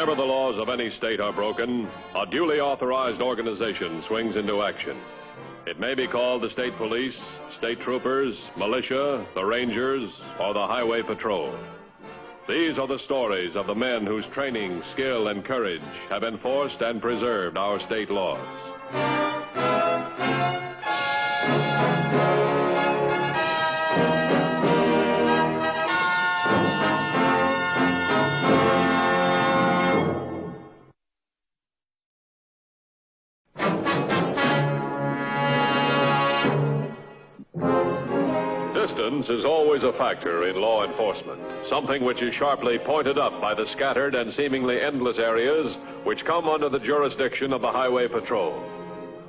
Whenever the laws of any state are broken, a duly authorized organization swings into action. It may be called the state police, state troopers, militia, the rangers, or the highway patrol. These are the stories of the men whose training, skill, and courage have enforced and preserved our state laws. Distance is always a factor in law enforcement, something which is sharply pointed up by the scattered and seemingly endless areas which come under the jurisdiction of the Highway Patrol.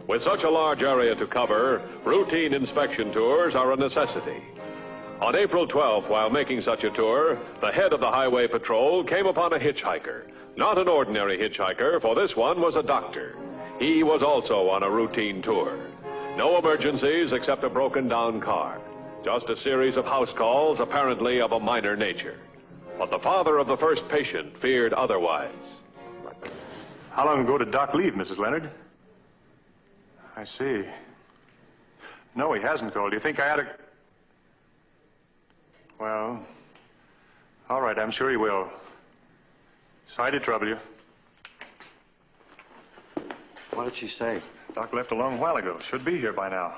With such a large area to cover, routine inspection tours are a necessity. On April 12th, while making such a tour, the head of the Highway Patrol came upon a hitchhiker. Not an ordinary hitchhiker, for this one was a doctor. He was also on a routine tour. No emergencies except a broken-down car. Just a series of house calls, apparently of a minor nature. But the father of the first patient feared otherwise. How long ago did Doc leave, Mrs. Leonard? I see. No, he hasn't called. Do you think I ought to... Well, all right, I'm sure he will. Sorry to trouble you. What did she say? Doc left a long while ago. Should be here by now.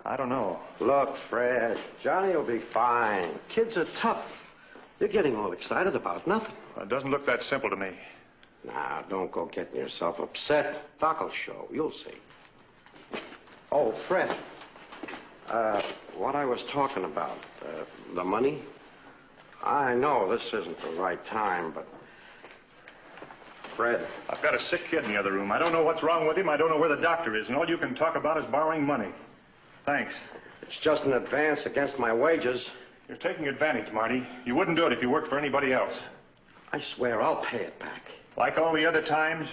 I don't know. Look, Fred, Johnny will be fine. Kids are tough. You're getting all excited about nothing. Well, it doesn't look that simple to me. Now, don't go getting yourself upset. Doc will show. You'll see. Oh, Fred. What I was talking about, the money. I know this isn't the right time, but... Fred. I've got a sick kid in the other room. I don't know what's wrong with him. I don't know where the doctor is, and all you can talk about is borrowing money. Thanks. It's just an advance against my wages. You're taking advantage, Marty. You wouldn't do it if you worked for anybody else. I swear I'll pay it back. Like all the other times?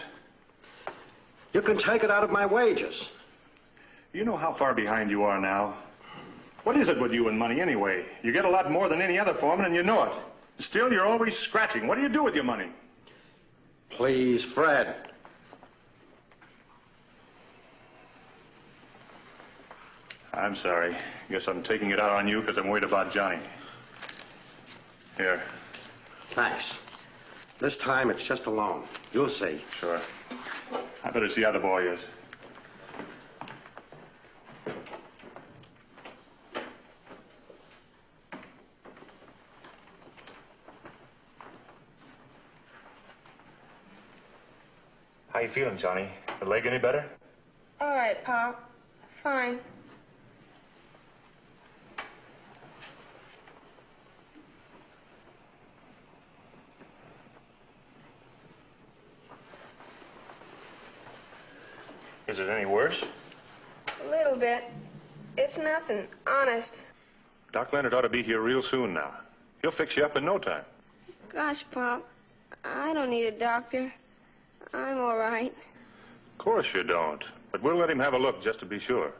You can take it out of my wages. You know how far behind you are now. What is it with you and money anyway? You get a lot more than any other foreman and you know it. Still, you're always scratching. What do you do with your money? Please, Fred. I'm sorry. Guess I'm taking it out on you because I'm worried about Johnny. Here. Thanks. This time it's just a loan. You'll see. Sure. I better see how the boy is. How you feeling, Johnny? The leg any better? All right, Pop. Fine. Is it any worse? A little bit. It's nothing, honest. Doc Leonard ought to be here real soon now. He'll fix you up in no time. Gosh, Pop, I don't need a doctor. I'm all right. Of course you don't. But we'll let him have a look just to be sure.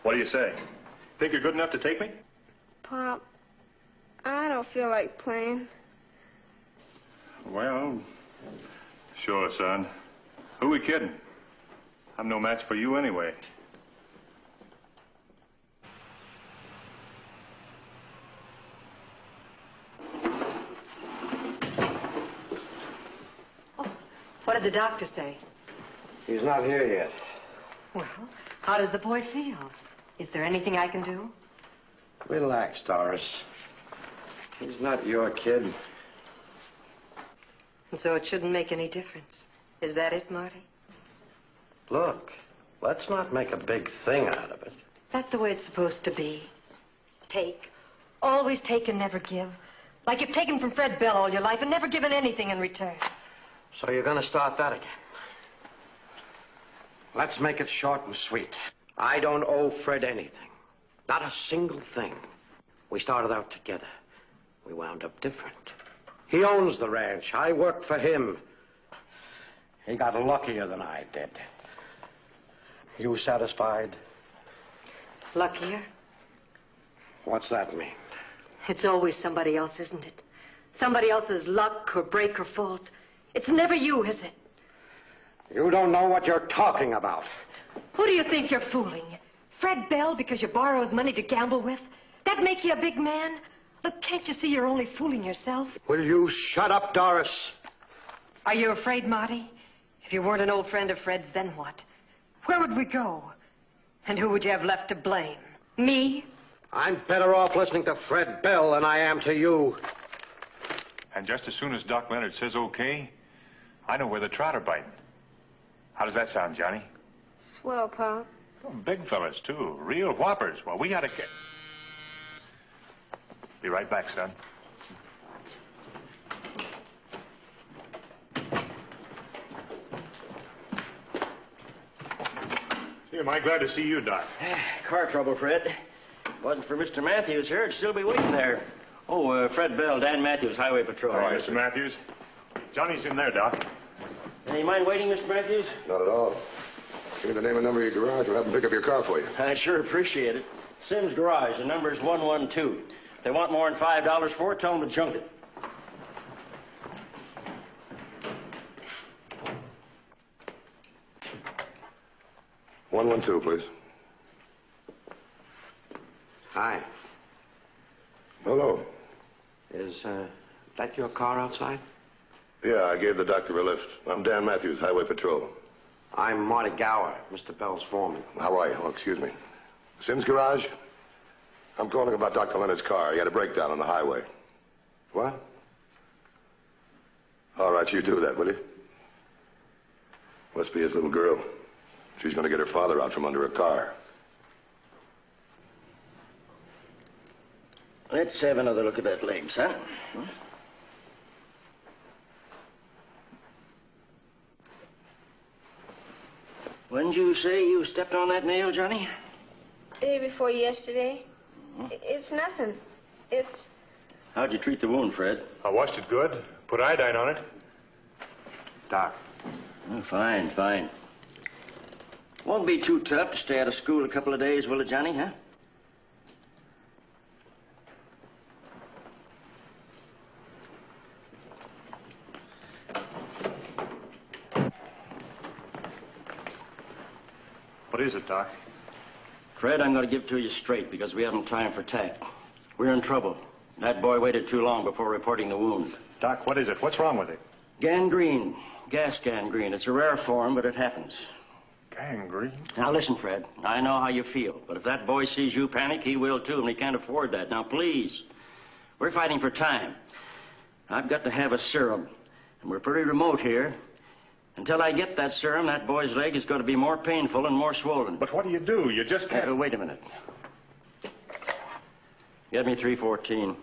What do you say? Think you're good enough to take me? Pop, I don't feel like playing. Well, sure, son. Who we kidding? I'm no match for you anyway. Oh, what did the doctor say? He's not here yet. Well, how does the boy feel? Is there anything I can do? Relax, Doris. He's not your kid. And so it shouldn't make any difference. Is that it, Marty? Look, let's not make a big thing out of it. That's the way it's supposed to be. Take. Always take and never give. Like you've taken from Fred Bell all your life and never given anything in return. So you're going to start that again. Let's make it short and sweet. I don't owe Fred anything. Not a single thing. We started out together. We wound up different. He owns the ranch. I worked for him. He got luckier than I did. You satisfied? Luckier? What's that mean? It's always somebody else, isn't it? Somebody else's luck or break or fault. It's never you, is it? You don't know what you're talking about. Who do you think you're fooling? Fred Bell, because you borrow his money to gamble with? That make you a big man? Look, can't you see you're only fooling yourself? Will you shut up, Doris? Are you afraid, Marty? If you weren't an old friend of Fred's, then what? Where would we go? And who would you have left to blame? Me? I'm better off listening to Fred Bell than I am to you. And just as soon as Doc Leonard says okay, I know where the trout are biting. How does that sound, Johnny? Swell, Pop. Oh, big fellas, too. Real whoppers. Well, we gotta get... Be right back, son. Gee, am I glad to see you, Doc. Car trouble, Fred. Wasn't for Mr. Matthews here, it'd still be waiting there. Oh, Fred Bell, Dan Matthews, Highway Patrol. All right, Mr. Matthews. Johnny's in there, Doc. You mind waiting, Mr. Matthews? Not at all. Give me the name and number of your garage. We'll have them pick up your car for you. I sure appreciate it. Sims Garage, the number's 112. If they want more than $5 for it, tell them to junk it. $112, please. Hi. Hello. Is that your car outside? Yeah, I gave the doctor a lift. I'm Dan Matthews, Highway Patrol. I'm Marty Gower, Mr. Bell's foreman. How are you? Oh, excuse me. Sims Garage? I'm calling about Dr. Leonard's car. He had a breakdown on the highway. What? All right, you do that, will you? Must be his little girl. She's going to get her father out from under a car. Let's have another look at that leg, son. When'd you say you stepped on that nail, Johnny? Day before yesterday. It's nothing. It's... How'd you treat the wound, Fred? I washed it good. Put iodine on it. Doc. Oh, fine, fine. Won't be too tough to stay out of school a couple of days, will it, Johnny, huh? What is it, Doc? Fred, I'm going to give it to you straight because we haven't time for tact. We're in trouble. That boy waited too long before reporting the wound. Doc, what is it? What's wrong with it? Gangrene. Gas gangrene. It's a rare form, but it happens. Gangrene? Now, listen, Fred. I know how you feel, but if that boy sees you panic, he will, too, and he can't afford that. Now, please, we're fighting for time. I've got to have a serum, and we're pretty remote here. Until I get that serum, that boy's leg is going to be more painful and more swollen. But what do? You just can't... Wait a minute. Get me 314.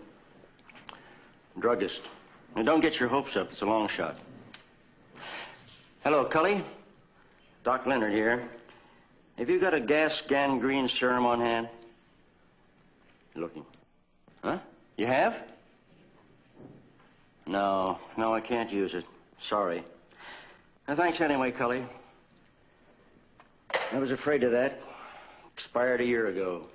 Druggist. Now, don't get your hopes up. It's a long shot. Hello, Cully. Doc Leonard here. Have you got a gas gangrene serum on hand? Looking. Huh? You have? No, I can't use it. Sorry. Now, thanks anyway, Cully. I was afraid of that. Expired a year ago.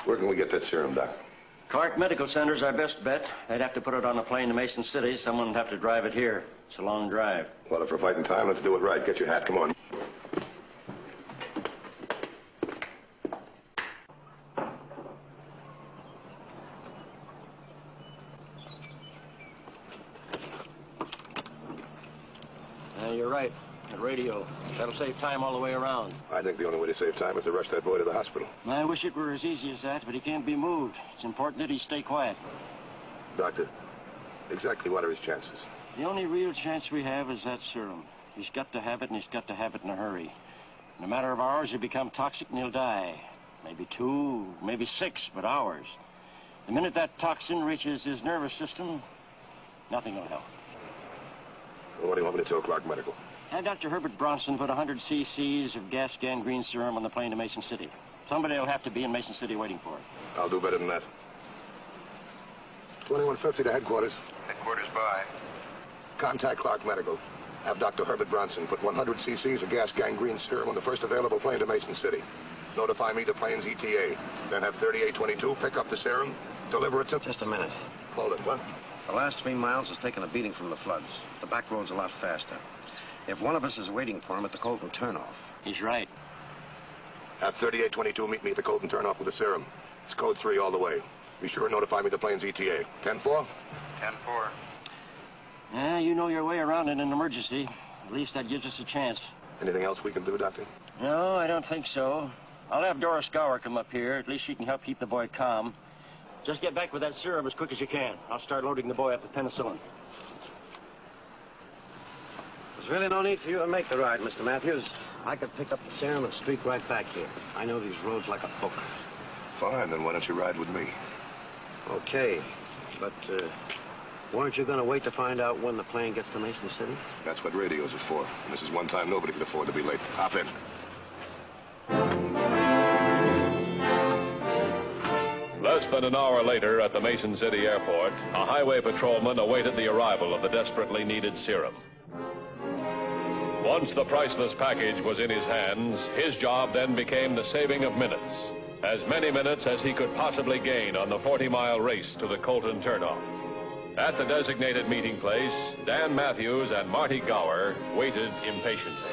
Where can we get that serum, Doc? Clark Medical Center's our best bet. They'd have to put it on a plane to Mason City. Someone would have to drive it here. It's a long drive. Well, if we're fighting time, let's do it right. Get your hat. Come on. You're right. The radio. That'll save time all the way around. I think the only way to save time is to rush that boy to the hospital. I wish it were as easy as that, but he can't be moved. It's important that he stay quiet. Doctor, exactly what are his chances? The only real chance we have is that serum. He's got to have it, and he's got to have it in a hurry. In a matter of hours, he'll become toxic and he'll die. Maybe 2, maybe 6, but hours. The minute that toxin reaches his nervous system, nothing will help. Well, what do you want me to tell Clark Medical? Have Dr. Herbert Bronson put 100 cc's of gas gangrene serum on the plane to Mason City. Somebody will have to be in Mason City waiting for it. I'll do better than that. 2150 to headquarters. Headquarters by. Contact Clark Medical. Have Dr. Herbert Bronson put 100 cc's of gas gangrene serum on the first available plane to Mason City. Notify me the plane's ETA. Then have 3822 pick up the serum, deliver it to... Just a minute. Hold it, what? The last 3 miles has taken a beating from the floods. The back road's a lot faster. If one of us is waiting for him at the Colton turnoff. He's right. Have 3822 meet me at the Colton turnoff with the serum. It's code 3 all the way. Be sure and notify me the plane's ETA. 10-4? 10-4. Yeah, you know your way around in an emergency. At least that gives us a chance. Anything else we can do, Doctor? No, I don't think so. I'll have Doris Gower come up here. At least she can help keep the boy calm. Just get back with that serum as quick as you can. I'll start loading the boy up with penicillin. There's really no need for you to make the ride, Mr. Matthews. I could pick up the serum and streak right back here. I know these roads like a book. Fine, then why don't you ride with me? Okay, but weren't you going to wait to find out when the plane gets to Mason City? That's what radios are for. And this is one time nobody could afford to be late. Hop in. Less than an hour later at the Mason City airport, a highway patrolman awaited the arrival of the desperately needed serum. Once the priceless package was in his hands, his job then became the saving of minutes. As many minutes as he could possibly gain on the 40-mile race to the Colton turnoff. At the designated meeting place, Dan Matthews and Marty Gower waited impatiently.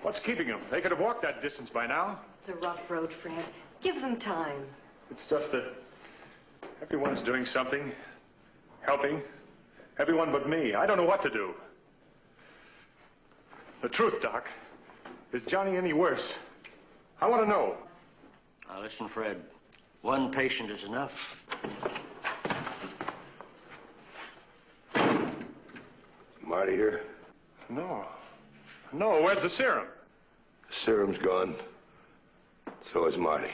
What's keeping them? They could have walked that distance by now. It's a rough road, Fred. Give them time. It's just that everyone's doing something, helping. Everyone but me. I don't know what to do. The truth, Doc. Is Johnny any worse? I want to know. Now, listen, Fred. One patient is enough. Marty here? No. No, where's the serum? The serum's gone. So is Marty.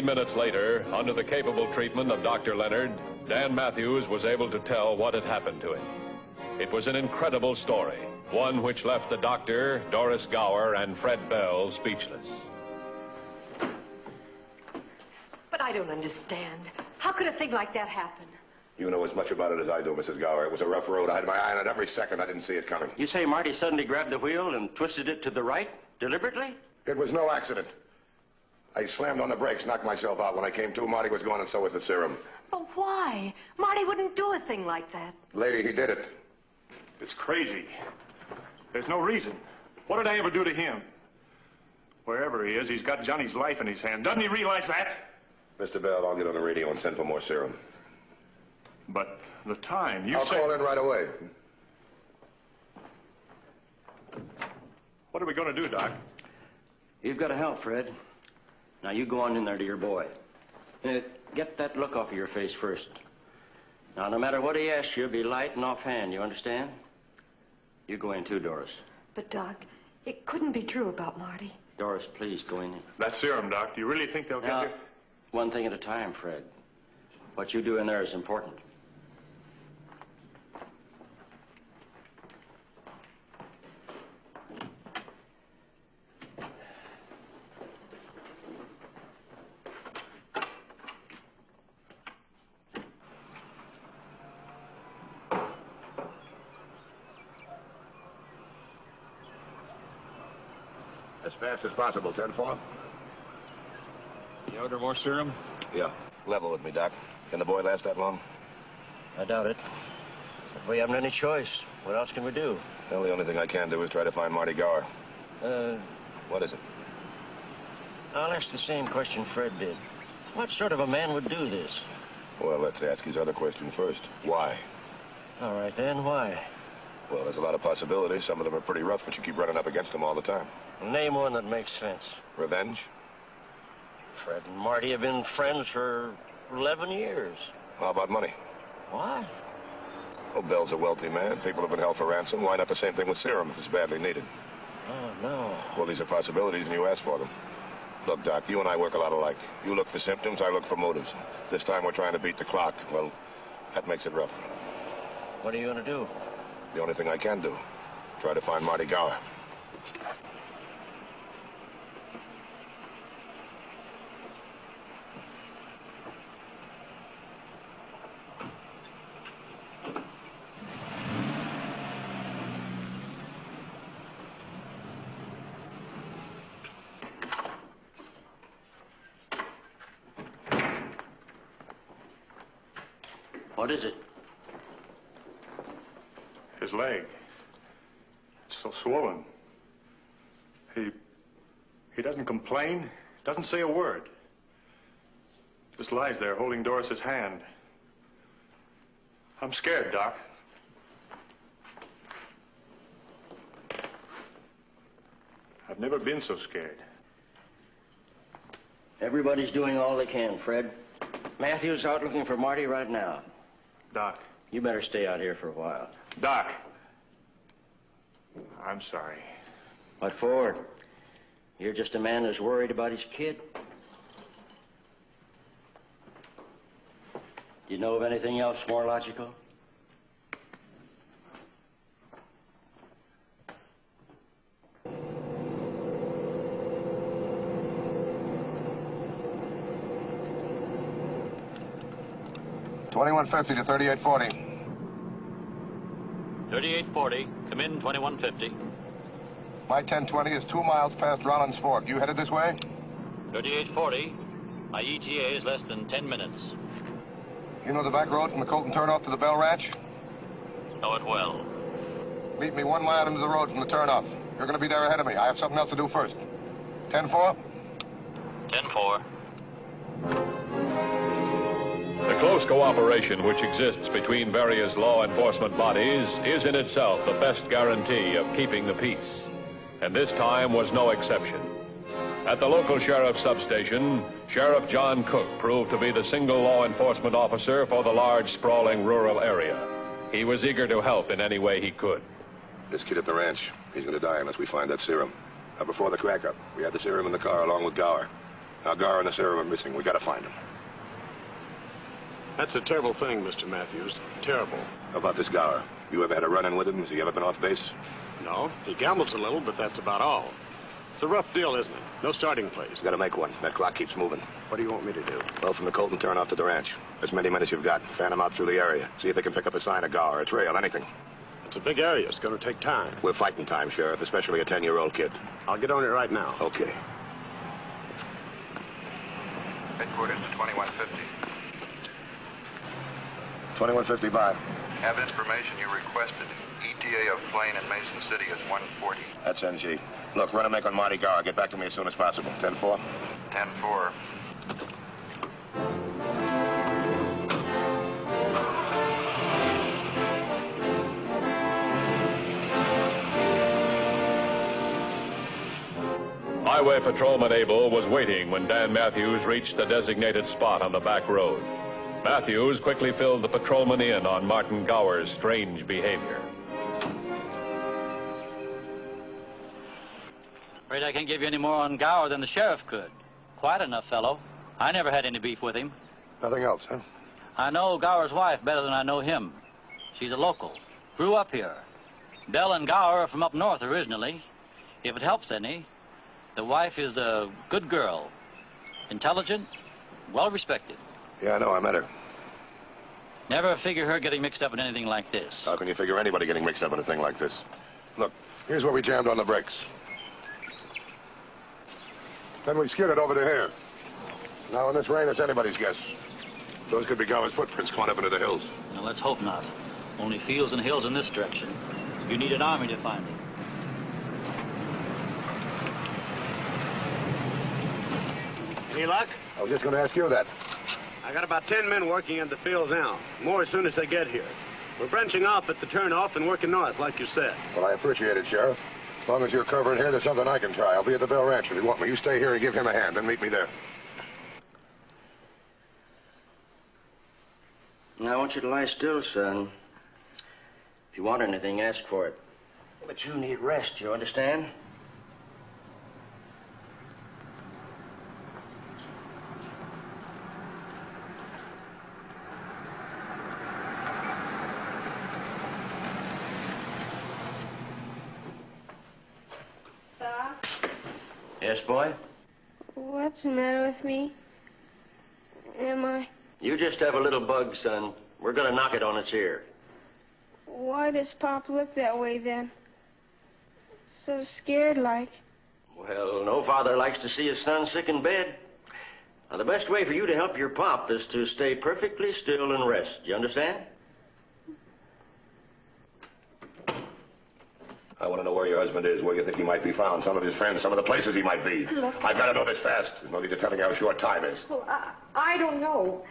Minutes later, under the capable treatment of Dr. Leonard, Dan Matthews was able to tell what had happened to him. It was an incredible story, one which left the doctor, Doris Gower, and Fred Bell speechless. But I don't understand. How could a thing like that happen? You know as much about it as I do, Mrs. Gower. It was a rough road. I had my eye on it every second. I didn't see it coming. You say Marty suddenly grabbed the wheel and twisted it to the right, deliberately? It was no accident. I slammed on the brakes, knocked myself out. When I came to, Marty was gone, and so was the serum. But why? Marty wouldn't do a thing like that. Lady, he did it. It's crazy. There's no reason. What did I ever do to him? Wherever he is, he's got Johnny's life in his hand. Doesn't he realize that? Mr. Bell, I'll get on the radio and send for more serum. But the time, you I'll say... call in right away. What are we going to do, Doc? You've got to help, Fred. Now, you go on in there to your boy. Get that look off of your face first. Now, no matter what he asks you, be light and offhand, you understand? You go in too, Doris. But, Doc, it couldn't be true about Marty. Doris, please, go in. That serum, Doc. Do you really think they'll get you? One thing at a time, Fred. What you do in there is important. As fast as possible, 10-4. You order more serum? Yeah. Level with me, Doc. Can the boy last that long? I doubt it. But we haven't any choice. What else can we do? Well, the only thing I can do is try to find Marty Gower. What is it? I'll ask the same question Fred did. What sort of a man would do this? Well, let's ask his other question first. Why? All right, then, why? Well, there's a lot of possibilities. Some of them are pretty rough, but you keep running up against them all the time. Name one that makes sense. Revenge? Fred and Marty have been friends for 11 years. How about money? What? Well, Bell's a wealthy man. People have been held for ransom. Why not the same thing with serum if it's badly needed? Oh, no. Well, these are possibilities, and you ask for them. Look, Doc, you and I work a lot alike. You look for symptoms, I look for motives. This time we're trying to beat the clock. Well, that makes it rough. What are you going to do? The only thing I can do. Try to find Marty Gower. What is it? His leg. It's so swollen. He doesn't complain, doesn't say a word. Just lies there holding Doris's hand. I'm scared, Doc. I've never been so scared. Everybody's doing all they can, Fred. Matthew's out looking for Marty right now. Doc. You better stay out here for a while. Doc. I'm sorry. What for? You're just a man who's worried about his kid. Do you know of anything else more logical? $21.50 to $38.40. 3840. Come in, 2150. My 1020 is 2 miles past Rollins Fork. You headed this way? 3840. My ETA is less than 10 minutes. You know the back road from the Colton turnoff to the Bell Ranch? Know it well. Meet me 1 mile into the road from the turnoff. You're going to be there ahead of me. I have something else to do first. 10-4? 10-4. The close cooperation which exists between various law enforcement bodies is in itself the best guarantee of keeping the peace. And this time was no exception. At the local sheriff's substation, Sheriff John Cook proved to be the single law enforcement officer for the large, sprawling rural area. He was eager to help in any way he could. This kid at the ranch, he's going to die unless we find that serum. Now, before the crack-up, we had the serum in the car along with Gower. Now, Gower and the serum are missing. We got to find him. That's a terrible thing, Mr. Matthews. Terrible. How about this Gower? You ever had a run-in with him? Has he ever been off base? No, he gambles a little, but that's about all. It's a rough deal, isn't it? No starting place. Got to make one. That clock keeps moving. What do you want me to do? Well, from the Colton turn off to the ranch. As many minutes you've got, fan them out through the area. See if they can pick up a sign of Gower, a trail, anything. It's a big area. It's going to take time. We're fighting time, Sheriff, especially a 10-year-old kid. I'll get on it right now. Okay. Headquarters to 2150. 2155. Have information you requested. ETA of plane in Mason City is 140. That's NG. Look, run a make on Marty Gower. Get back to me as soon as possible. 10-4. 10-4. Highway Patrolman Abel was waiting when Dan Matthews reached the designated spot on the back road. Matthews quickly filled the patrolman in on Martin Gower's strange behavior. Afraid I can't give you any more on Gower than the sheriff could. Quiet enough fellow. I never had any beef with him. Nothing else, huh? I know Gower's wife better than I know him. She's a local. Grew up here. Bell and Gower are from up north originally. If it helps any, the wife is a good girl. Intelligent, well-respected. Yeah, I know. I met her. Never figure her getting mixed up in anything like this. How can you figure anybody getting mixed up in a thing like this? Look, here's where we jammed on the brakes. Then we skidded over to here. Now, in this rain, it's anybody's guess. Those could be Gower's footprints gone up into the hills. Now, let's hope not. Only fields and hills in this direction. You need an army to find him. Any luck? I was just going to ask you that. I got about 10 men working in the field now. More as soon as they get here. We're branching off at the turnoff and working north, like you said. Well, I appreciate it, Sheriff. As long as you're covering here, there's something I can try. I'll be at the Bell Ranch if you want me. You stay here and give him a hand, then meet me there. I want you to lie still, son. If you want anything, ask for it. But you need rest, you understand? Doc? Yes, boy? What's the matter with me? Am I? You just have a little bug, son. We're gonna knock it on its ear. Why does Pop look that way then? So scared like. Well, no father likes to see his son sick in bed. Now, the best way for you to help your pop is to stay perfectly still and rest. You understand? I want to know where your husband is, where you think he might be found, some of his friends, some of the places he might be. Look. I've got to know this fast. There's no need to telling how short time is. Well, I don't know.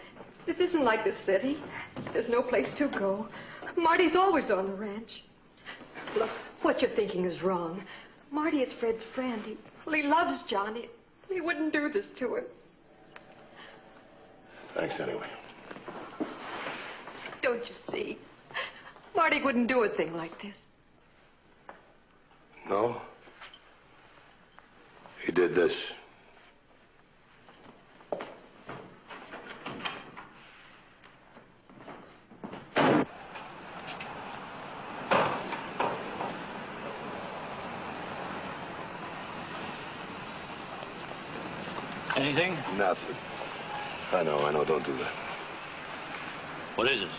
This isn't like the city. There's no place to go. Marty's always on the ranch. Look, what you're thinking is wrong. Marty is Fred's friend. He loves Johnny. He wouldn't do this to him. Thanks anyway. Don't you see? Marty wouldn't do a thing like this. No? He did this. Anything? Nothing. I know, don't do that. What is it?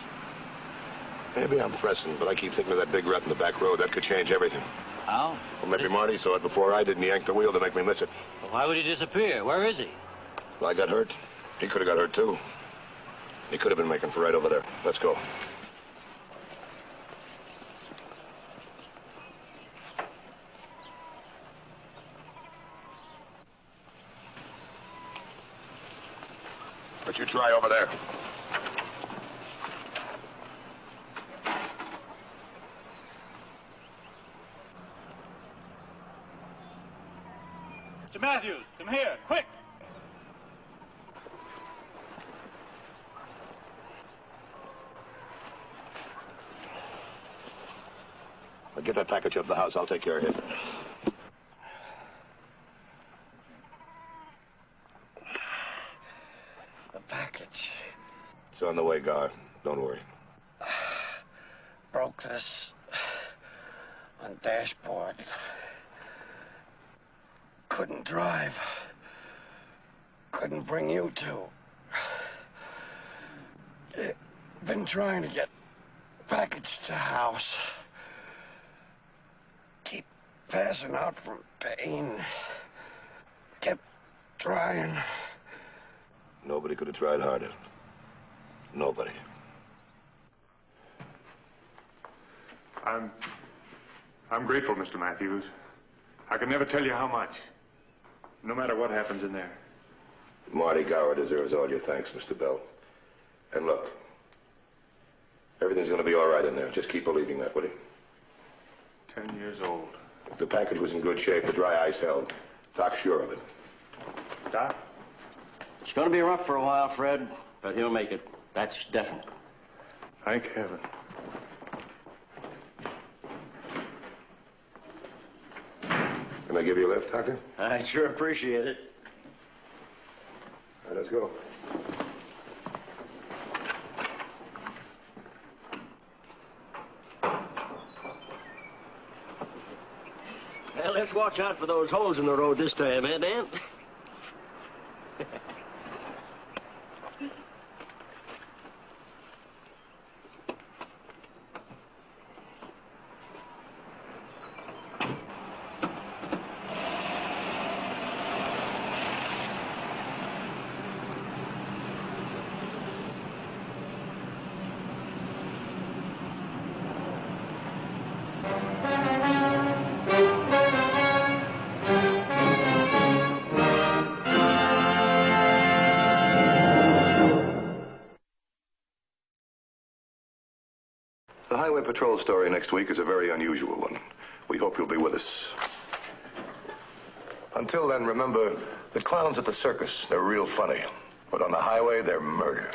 Maybe I'm pressing, but I keep thinking of that big rut in the back road. That could change everything. How? Well, maybe Marty saw it before I did and yanked the wheel to make me miss it. Well, why would he disappear? Where is he? Well, I got hurt. He could have got hurt, too. He could have been making for right over there. Let's go. But you try over there. Mr. Matthews, come here, quick! Well, get that package up the house. I'll take care of it. The package. It's on the way, Gar. Don't worry. Broke this on dashboard. Couldn't drive. Couldn't bring you to. Been trying to get package to house. Keep passing out from pain. Kept trying. Nobody could have tried harder. Nobody. I'm grateful, Mr. Matthews. I can never tell you how much. No matter what happens in there. Marty Gower deserves all your thanks, Mr. Bell. And look, everything's going to be all right in there. Just keep believing that, will you? 10 years old. The package was in good shape. The dry ice held. Doc's sure of it. Doc? It's going to be rough for a while, Fred, but he'll make it. That's definite. Thank heaven. Can I give you a lift, Doctor? I sure appreciate it. All right, let's go. Well, let's watch out for those holes in the road this time, eh, Dan? patrol story next week is a very unusual one. We hope you'll be with us. Until then, remember, the clowns at the circus, they're real funny. But on the highway, they're murder.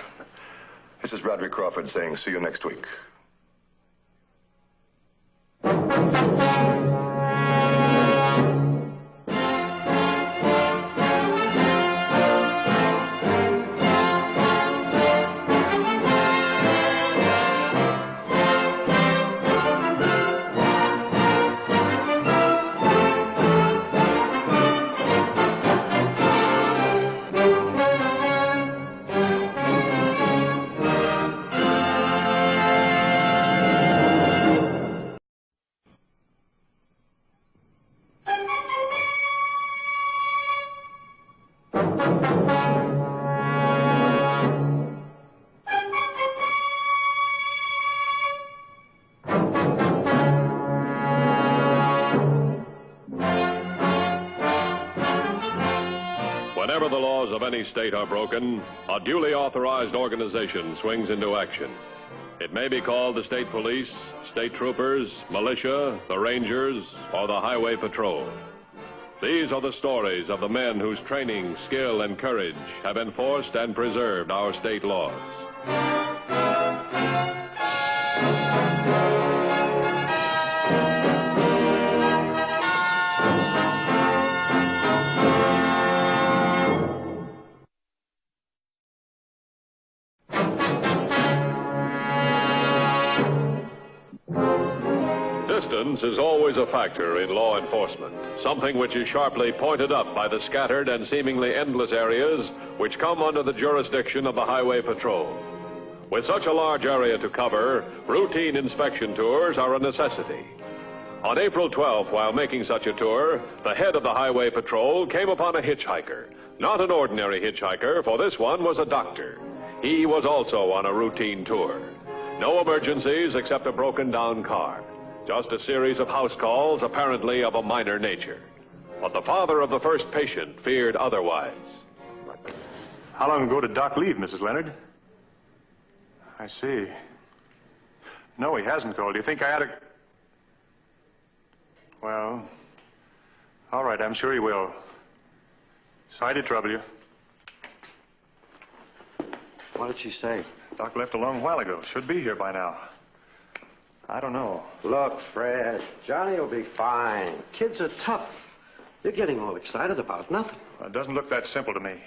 This is Broderick Crawford saying see you next week. Whenever the laws of any state are broken, a duly authorized organization swings into action. It may be called the state police, state troopers, militia, the rangers, or the highway patrol. These are the stories of the men whose training, skill, and courage have enforced and preserved our state laws. Distance is always a factor in law enforcement, something which is sharply pointed up by the scattered and seemingly endless areas which come under the jurisdiction of the Highway Patrol. With such a large area to cover, routine inspection tours are a necessity. On April 12th, while making such a tour, the head of the Highway Patrol came upon a hitchhiker. Not an ordinary hitchhiker, for this one was a doctor. He was also on a routine tour. No emergencies except a broken-down car. Just a series of house calls, apparently of a minor nature. But the father of the first patient feared otherwise. How long ago did Doc leave, Mrs. Leonard? I see. No, he hasn't called. Do you think I ought to... Well, all right, I'm sure he will. Sorry to trouble you. What did she say? Doc left a long while ago. Should be here by now. I don't know. Look, Fred, Johnny will be fine. Kids are tough. You're getting all excited about nothing. Well, it doesn't look that simple to me.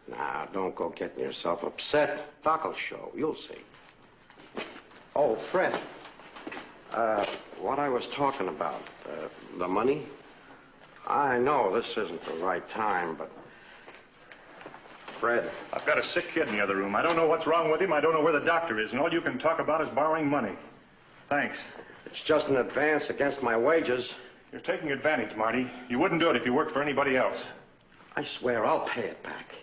Now, don't go getting yourself upset. Doc will show. You'll see. Oh, Fred. What I was talking about, the money. I know this isn't the right time, but... Fred. I've got a sick kid in the other room. I don't know what's wrong with him. I don't know where the doctor is, and all you can talk about is borrowing money. Thanks. It's just an advance against my wages. You're taking advantage, Marty. You wouldn't do it if you worked for anybody else. I swear I'll pay it back.